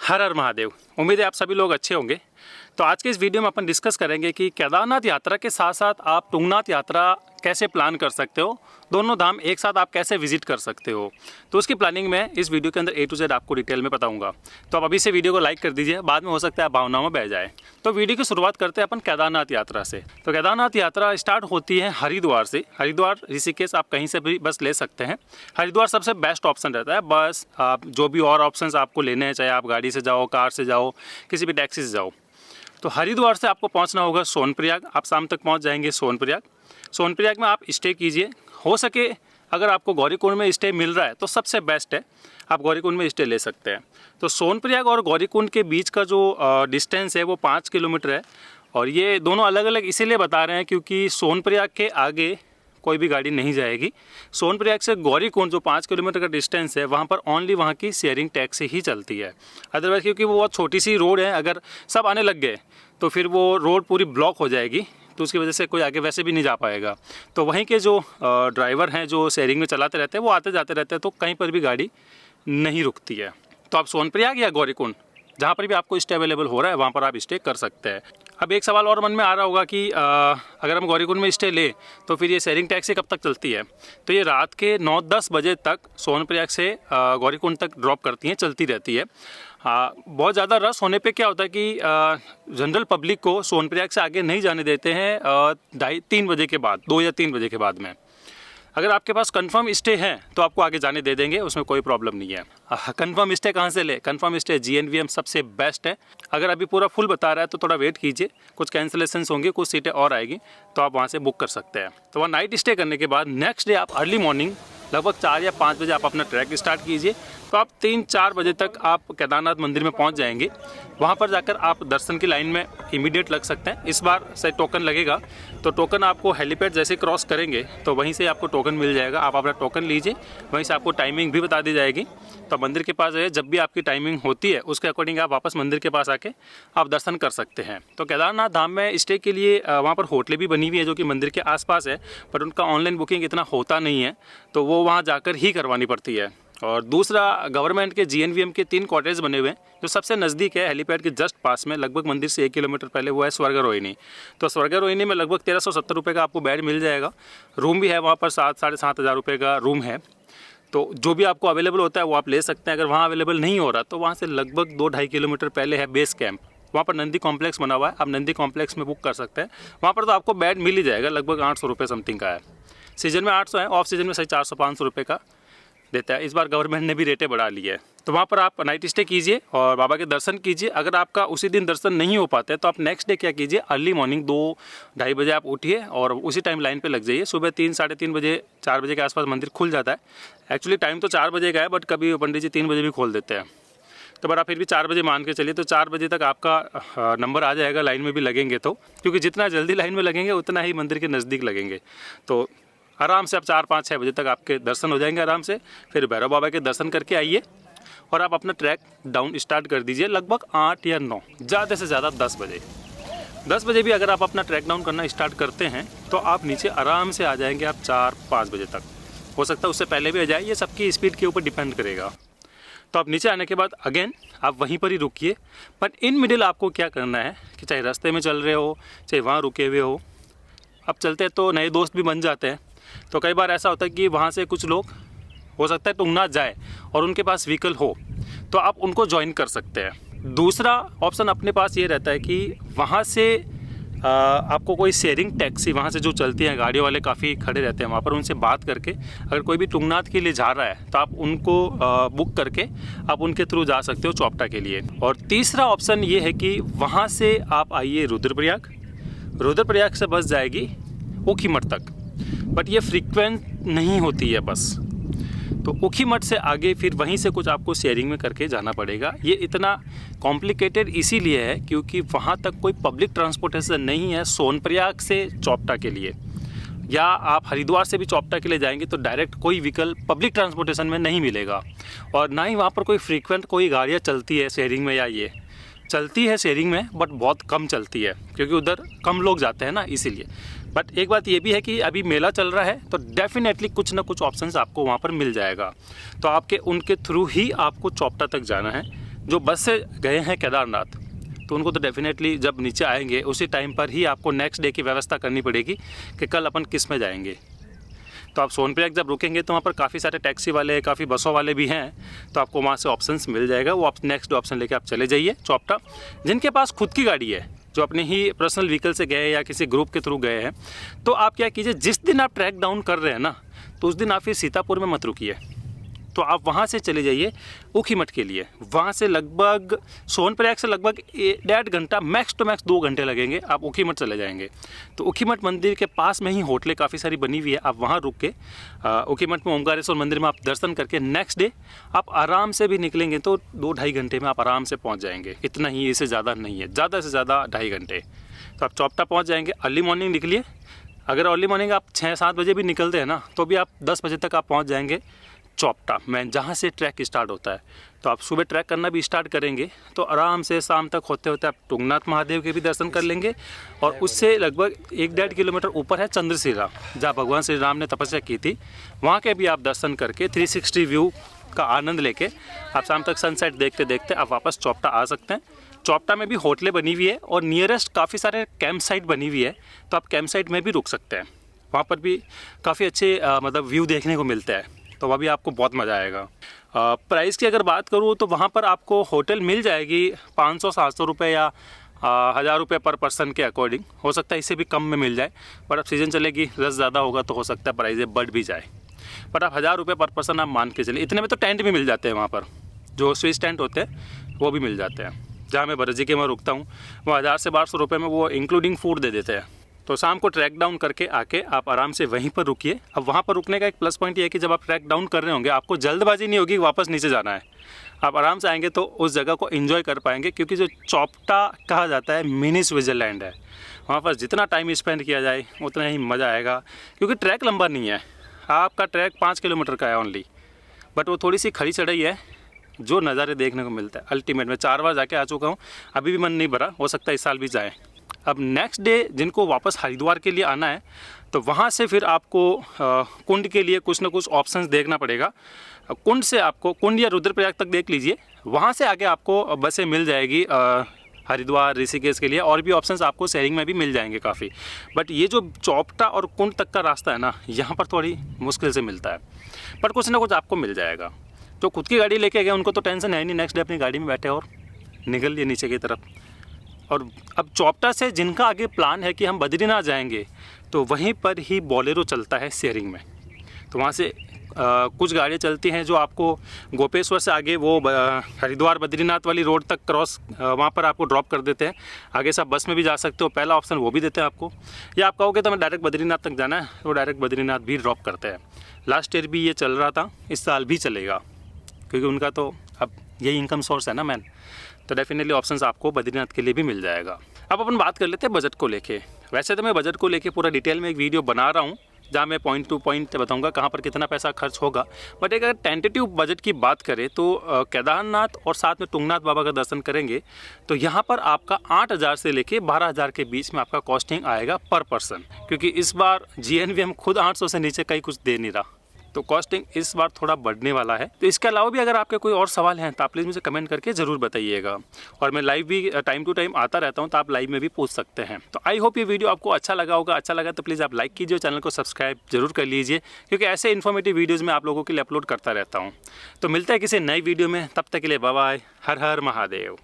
हर हर महादेव। उम्मीद है आप सभी लोग अच्छे होंगे। तो आज के इस वीडियो में अपन डिस्कस करेंगे कि केदारनाथ यात्रा के साथ साथ आप तुंगनाथ यात्रा कैसे प्लान कर सकते हो, दोनों धाम एक साथ आप कैसे विजिट कर सकते हो। तो उसकी प्लानिंग मैं इस वीडियो के अंदर A to Z आपको डिटेल में बताऊंगा। तो आप अभी से वीडियो को लाइक कर दीजिए, बाद में हो सकता है आप भावनाओं में बह जाए। तो वीडियो की शुरुआत करते हैं अपन केदारनाथ यात्रा से। तो केदारनाथ यात्रा स्टार्ट होती है हरिद्वार से। हरिद्वार ऋषिकेश आप कहीं से भी बस ले सकते हैं। हरिद्वार सबसे बेस्ट ऑप्शन रहता है। बस आप जो भी और ऑप्शंस आपको लेने हैं, चाहे आप गाड़ी से जाओ, कार से जाओ, किसी भी टैक्सी से जाओ। तो हरिद्वार से आपको पहुंचना होगा सोनप्रयाग। आप शाम तक पहुंच जाएंगे सोनप्रयाग। सोनप्रयाग में आप स्टे कीजिए। हो सके अगर आपको गौरीकुंड में स्टे मिल रहा है तो सबसे बेस्ट है, आप गौरीकुंड में स्टे ले सकते हैं। तो सोनप्रयाग और गौरीकुंड के बीच का जो डिस्टेंस है वो 5 किलोमीटर है। और ये दोनों अलग अलग इसीलिए बता रहे हैं क्योंकि सोनप्रयाग के आगे कोई भी गाड़ी नहीं जाएगी। सोनप्रयाग से गौरीकुंड जो 5 किलोमीटर का डिस्टेंस है, वहाँ पर ओनली वहाँ की शेयरिंग टैक्सी ही चलती है। अदरवाइज क्योंकि वो बहुत छोटी सी रोड है, अगर सब आने लग गए तो फिर वो रोड पूरी ब्लॉक हो जाएगी, तो उसकी वजह से कोई आगे वैसे भी नहीं जा पाएगा। तो वहीं के जो ड्राइवर हैं जो शेयरिंग में चलाते रहते हैं वो आते जाते रहते हैं, तो कहीं पर भी गाड़ी नहीं रुकती है। तो आप सोनप्रयाग या गौरीकुंड जहाँ पर भी आपको स्टे अवेलेबल हो रहा है वहाँ पर आप स्टे कर सकते हैं। अब एक सवाल और मन में आ रहा होगा कि अगर हम गौरीकुंड में स्टे ले तो फिर ये शेयरिंग टैक्सी कब तक चलती है। तो ये रात के 9-10 बजे तक सोनप्रयाग से गौरीकुंड तक ड्रॉप करती हैं, चलती रहती है। बहुत ज़्यादा रश होने पे क्या होता है कि जनरल पब्लिक को सोनप्रयाग से आगे नहीं जाने देते हैं 2-3 बजे के बाद, 2 या 3 बजे के बाद में। अगर आपके पास कंफर्म स्टे है तो आपको आगे जाने दे देंगे, उसमें कोई प्रॉब्लम नहीं है। कंफर्म स्टे कहाँ से ले? कंफर्म स्टे GNVM सबसे बेस्ट है। अगर अभी पूरा फुल बता रहा है तो थोड़ा वेट कीजिए, कुछ कैंसिलेशंस होंगे, कुछ सीटें और आएगी तो आप वहाँ से बुक कर सकते हैं। तो वहाँ नाइट स्टे करने के बाद नेक्स्ट डे आप अर्ली मॉर्निंग लगभग 4 या 5 बजे आप अपना ट्रैक स्टार्ट कीजिए। तो आप 3-4 बजे तक आप केदारनाथ मंदिर में पहुंच जाएंगे। वहां पर जाकर आप दर्शन की लाइन में इमीडिएट लग सकते हैं। इस बार से टोकन लगेगा, तो टोकन आपको हेलीपैड जैसे क्रॉस करेंगे तो वहीं से आपको टोकन मिल जाएगा। आप अपना टोकन लीजिए, वहीं से आपको टाइमिंग भी बता दी जाएगी। तो मंदिर के पास है, जब भी आपकी टाइमिंग होती है उसके अकॉर्डिंग आप वापस मंदिर के पास आके आप दर्शन कर सकते हैं। तो केदारनाथ धाम में स्टे के लिए वहाँ पर होटलें भी बनी हुई है जो कि मंदिर के आसपास है, पर उनका ऑनलाइन बुकिंग इतना होता नहीं है, तो वो वहाँ जाकर ही करवानी पड़ती है। और दूसरा, गवर्नमेंट के GNVM के 3 कॉटेज बने हुए हैं जो सबसे नज़दीक है हेलीपैड के जस्ट पास में, लगभग मंदिर से 1 किलोमीटर पहले, वो है स्वर्गरोहिणी। तो स्वर्गरोहिणी में लगभग 1370 रुपये का आपको बेड मिल जाएगा। रूम भी है वहाँ पर, 7-7.5 हज़ार रुपये का रूम है। तो जो भी आपको अवेलेबल होता है वो आप ले सकते हैं। अगर वहाँ अवेलेबल नहीं हो रहा तो वहाँ से लगभग 2-2.5 किलोमीटर पहले है बेस कैंप, वहाँ पर नंदी कॉम्प्लेक्स बना हुआ है, आप नंदी कॉम्प्लेक्स में बुक कर सकते हैं। वहाँ पर तो आपको बेड मिल ही जाएगा, लगभग 800 रुपये समथिंग का है। सीजन में 800 है, ऑफ सीजन में सही 400-500 रुपये का देता है। इस बार गवर्नमेंट ने भी रेटें बढ़ा ली है। तो वहाँ पर आप नाइट स्टे कीजिए और बाबा के दर्शन कीजिए। अगर आपका उसी दिन दर्शन नहीं हो पाते तो आप नेक्स्ट डे क्या कीजिए, अर्ली मॉर्निंग 2-2:30 बजे आप उठिए और उसी टाइम लाइन पे लग जाइए। सुबह 3-3:30 बजे, 4 बजे के आसपास मंदिर खुल जाता है। एक्चुअली टाइम तो 4 बजे का है, बट कभी पंडित जी 3 बजे भी खोल देते हैं। तो बड़ा फिर भी 4 बजे मान के चलिए, तो 4 बजे तक आपका नंबर आ जाएगा लाइन में भी लगेंगे तो, क्योंकि जितना जल्दी लाइन में लगेंगे उतना ही मंदिर के नज़दीक लगेंगे। तो आराम से आप 4-5-6 बजे तक आपके दर्शन हो जाएंगे आराम से। फिर भैरव बाबा के दर्शन करके आइए और आप अपना ट्रैक डाउन स्टार्ट कर दीजिए लगभग 8 या 9, ज़्यादा से ज़्यादा 10 बजे। 10 बजे भी अगर आप अपना ट्रैक डाउन करना स्टार्ट करते हैं तो आप नीचे आराम से आ जाएंगे आप 4-5 बजे तक। हो सकता है उससे पहले भी आ जाए, ये सबकी स्पीड के ऊपर डिपेंड करेगा। तो आप नीचे आने के बाद अगेन आप वहीं पर ही रुकिए। बट इन मिडिल आपको क्या करना है कि चाहे रास्ते में चल रहे हो, चाहे वहाँ रुके हुए हो, अब चलते तो नए दोस्त भी बन जाते हैं। तो कई बार ऐसा होता है कि वहाँ से कुछ लोग, हो सकता है तुंगनाथ जाए और उनके पास व्हीकल हो, तो आप उनको ज्वाइन कर सकते हैं। दूसरा ऑप्शन अपने पास ये रहता है कि वहाँ से आपको कोई शेयरिंग टैक्सी वहाँ से जो चलती हैं, गाड़ी वाले काफ़ी खड़े रहते हैं वहाँ पर, उनसे बात करके अगर कोई भी तुंगनाथ के लिए जा रहा है तो आप उनको बुक करके आप उनके थ्रू जा सकते हो चौपटा के लिए। और तीसरा ऑप्शन ये है कि वहाँ से आप आइए रुद्रप्रयाग। रुद्रप्रयाग से बस जाएगी ऊखीमठ तक, बट ये फ्रीक्वेंट नहीं होती है बस। तो ऊखीमठ से आगे फिर वहीं से कुछ आपको शेयरिंग में करके जाना पड़ेगा। ये इतना कॉम्प्लिकेटेड इसीलिए है क्योंकि वहाँ तक कोई पब्लिक ट्रांसपोर्टेशन नहीं है सोनप्रयाग से चौपटा के लिए। या आप हरिद्वार से भी चौपटा के लिए जाएंगे तो डायरेक्ट कोई व्हीकल पब्लिक ट्रांसपोर्टेशन में नहीं मिलेगा, और ना ही वहाँ पर कोई फ्रीक्वेंट कोई गाड़ियाँ चलती है शेयरिंग में। या ये चलती है शेयरिंग में बट बहुत कम चलती है क्योंकि उधर कम लोग जाते हैं ना, इसीलिए। बट एक बात ये भी है कि अभी मेला चल रहा है तो डेफिनेटली कुछ ना कुछ ऑप्शंस आपको वहाँ पर मिल जाएगा। तो आपके उनके थ्रू ही आपको चौपटा तक जाना है। जो बस से गए हैं केदारनाथ तो उनको तो डेफिनेटली जब नीचे आएंगे उसी टाइम पर ही आपको नेक्स्ट डे की व्यवस्था करनी पड़ेगी कि कल अपन किस में जाएंगे। तो आप सोनप्रयाग जब रुकेंगे तो वहाँ पर काफ़ी सारे टैक्सी वाले, काफ़ी बसों वाले भी हैं, तो आपको वहाँ से ऑप्शंस मिल जाएगा। वो आप नेक्स्ट ऑप्शन लेके आप चले जाइए चौपटा। जिनके पास खुद की गाड़ी है, जो अपने ही पर्सनल व्हीकल से गए या किसी ग्रुप के थ्रू गए हैं, तो आप क्या कीजिए, जिस दिन आप ट्रैक डाउन कर रहे हैं ना, तो उस दिन आप फिर सीतापुर में मत रुकिए। तो आप वहाँ से चले जाइए ऊखीमठ के लिए। वहाँ से लगभग सोनप्रयाग से लगभग 1.5 घंटा, मैक्स टू मैक्स 2 घंटे लगेंगे, आप ऊखीमठ चले जाएंगे। तो ऊखीमठ मंदिर के पास में ही होटलें काफ़ी सारी बनी हुई है, आप वहाँ रुक के ऊखीमठ में ओमकारेश्वर मंदिर में आप दर्शन करके नेक्स्ट डे आप आराम से भी निकलेंगे तो 2-2.5 घंटे में आप आराम से पहुँच जाएंगे। इतना ही, इससे ज़्यादा नहीं है, ज़्यादा से ज़्यादा 2.5 घंटे। तो आप चौपटा पहुँच जाएंगे। अर्ली मॉर्निंग निकलिए। अगर अर्ली मॉर्निंग आप 6-7 बजे भी निकलते हैं ना, तो भी आप 10 बजे तक आप पहुँच जाएंगे चौपटा में, जहाँ से ट्रैक स्टार्ट होता है। तो आप सुबह ट्रैक करना भी स्टार्ट करेंगे तो आराम से शाम तक होते होते आप तुंगनाथ महादेव के भी दर्शन कर लेंगे। और उससे लगभग 1-1.5 किलोमीटर ऊपर है चंद्रशिला, जहाँ भगवान श्री राम ने तपस्या की थी। वहाँ के भी आप दर्शन करके 360 व्यू का आनंद लेके आप शाम तक सनसेट देखते देखते आप वापस चौपटा आ सकते हैं। चौपटा में भी होटलें बनी हुई है और नियरेस्ट काफ़ी सारे कैंप साइट बनी हुई है, तो आप कैंप साइट में भी रुक सकते हैं। वहाँ पर भी काफ़ी अच्छे मतलब व्यू देखने को मिलता है, तो वह भी आपको बहुत मज़ा आएगा। प्राइस की अगर बात करूँ तो वहाँ पर आपको होटल मिल जाएगी 500-700 रुपये या 1000 रुपये पर पर्सन के अकॉर्डिंग। हो सकता है इससे भी कम में मिल जाए, पर अब सीज़न चलेगी, रश ज़्यादा होगा तो हो सकता है प्राइस बढ़ भी जाए। पर आप 1000 रुपये पर पर्सन आप मान के चलिए। इतने में तो टेंट भी मिल जाते हैं वहाँ पर, जो स्विच टेंट होते हैं वो भी मिल जाते हैं। जहाँ मैं बरजी के वहाँ रुकता हूँ वो 1000 से 1200 रुपये में वो इंक्लूडिंग फूड दे देते हैं। तो शाम को ट्रैक डाउन करके आके आप आराम से वहीं पर रुकिए। अब वहाँ पर रुकने का एक प्लस पॉइंट ये है कि जब आप ट्रैक डाउन कर रहे होंगे आपको जल्दबाजी नहीं होगी वापस नीचे जाना है। आप आराम से आएंगे तो उस जगह को एंजॉय कर पाएंगे, क्योंकि जो चौपटा कहा जाता है मिनी स्विट्ज़रलैंड है। वहाँ पर जितना टाइम स्पेंड किया जाए उतना ही मज़ा आएगा, क्योंकि ट्रैक लंबा नहीं है। आपका ट्रैक 5 किलोमीटर का है ओनली, बट वो थोड़ी सी खड़ी चढ़ाई है। जो नज़ारे देखने को मिलता है अल्टीमेट। मैं 4 बार जाके आ चुका हूँ, अभी भी मन नहीं भरा, हो सकता है इस साल भी जाएँ। अब नेक्स्ट डे जिनको वापस हरिद्वार के लिए आना है तो वहाँ से फिर आपको कुंड के लिए कुछ ना कुछ ऑप्शंस देखना पड़ेगा। कुंड से आपको, कुंड या रुद्रप्रयाग तक देख लीजिए, वहाँ से आगे आपको बसें मिल जाएगी हरिद्वार, ऋषिकेश के लिए। और भी ऑप्शंस आपको शेयरिंग में भी मिल जाएंगे काफ़ी। बट ये जो चौपटा और कुंड तक का रास्ता है ना, यहाँ पर थोड़ी मुश्किल से मिलता है, पर कुछ ना कुछ आपको मिल जाएगा। जो खुद की गाड़ी लेके गए उनको तो टेंशन है नहीं, नेक्स्ट डे अपनी गाड़ी में बैठे और निकल लिए नीचे की तरफ। और अब चौपटा से जिनका आगे प्लान है कि हम बद्रीनाथ जाएंगे, तो वहीं पर ही बोलेरो चलता है शेयरिंग में। तो वहाँ से कुछ गाड़ियाँ चलती हैं जो आपको गोपेश्वर से आगे वो हरिद्वार बद्रीनाथ वाली रोड तक क्रॉस, वहाँ पर आपको ड्रॉप कर देते हैं। आगे से आप बस में भी जा सकते हो, पहला ऑप्शन वो भी देते हैं आपको। या आप कहोगे तो मैं डायरेक्ट बद्रीनाथ तक जाना है, वो डायरेक्ट बद्रीनाथ भी ड्रॉप करते हैं। लास्ट ईयर भी ये चल रहा था, इस साल भी चलेगा, क्योंकि उनका तो अब यही इनकम सोर्स है ना मैन। तो डेफिनेटली ऑप्शंस आपको बद्रीनाथ के लिए भी मिल जाएगा। अब अपन बात कर लेते हैं बजट को लेके। वैसे तो मैं बजट को लेके पूरा डिटेल में एक वीडियो बना रहा हूँ, जहाँ मैं पॉइंट टू पॉइंट बताऊँगा कहाँ पर कितना पैसा खर्च होगा। बट एक अगर टेंटेटिव बजट की बात करें तो केदारनाथ और साथ में तुंगनाथ बाबा का दर्शन करेंगे तो यहाँ पर आपका 8000 से लेके 12000 के बीच में आपका कॉस्टिंग आएगा पर पर्सन। क्योंकि इस बार GNV हम खुद 800 से नीचे कहीं कुछ दे नहीं रहा, तो कॉस्टिंग इस बार थोड़ा बढ़ने वाला है। तो इसके अलावा भी अगर आपके कोई और सवाल हैं तो आप प्लीज़ मुझे कमेंट करके ज़रूर बताइएगा। और मैं लाइव भी टाइम टू टाइम आता रहता हूं, तो आप लाइव में भी पूछ सकते हैं। तो आई होप ये वीडियो आपको अच्छा लगा होगा। अच्छा लगा तो प्लीज़ आप लाइक कीजिए, चैनल को सब्सक्राइब जरूर कर लीजिए, क्योंकि ऐसे इन्फॉर्मेटिव वीडियोज़ मैं आप लोगों के लिए अपलोड करता रहता हूँ। तो मिलता है किसी नई वीडियो में, तब तक के लिए बाय बाय। हर हर महादेव।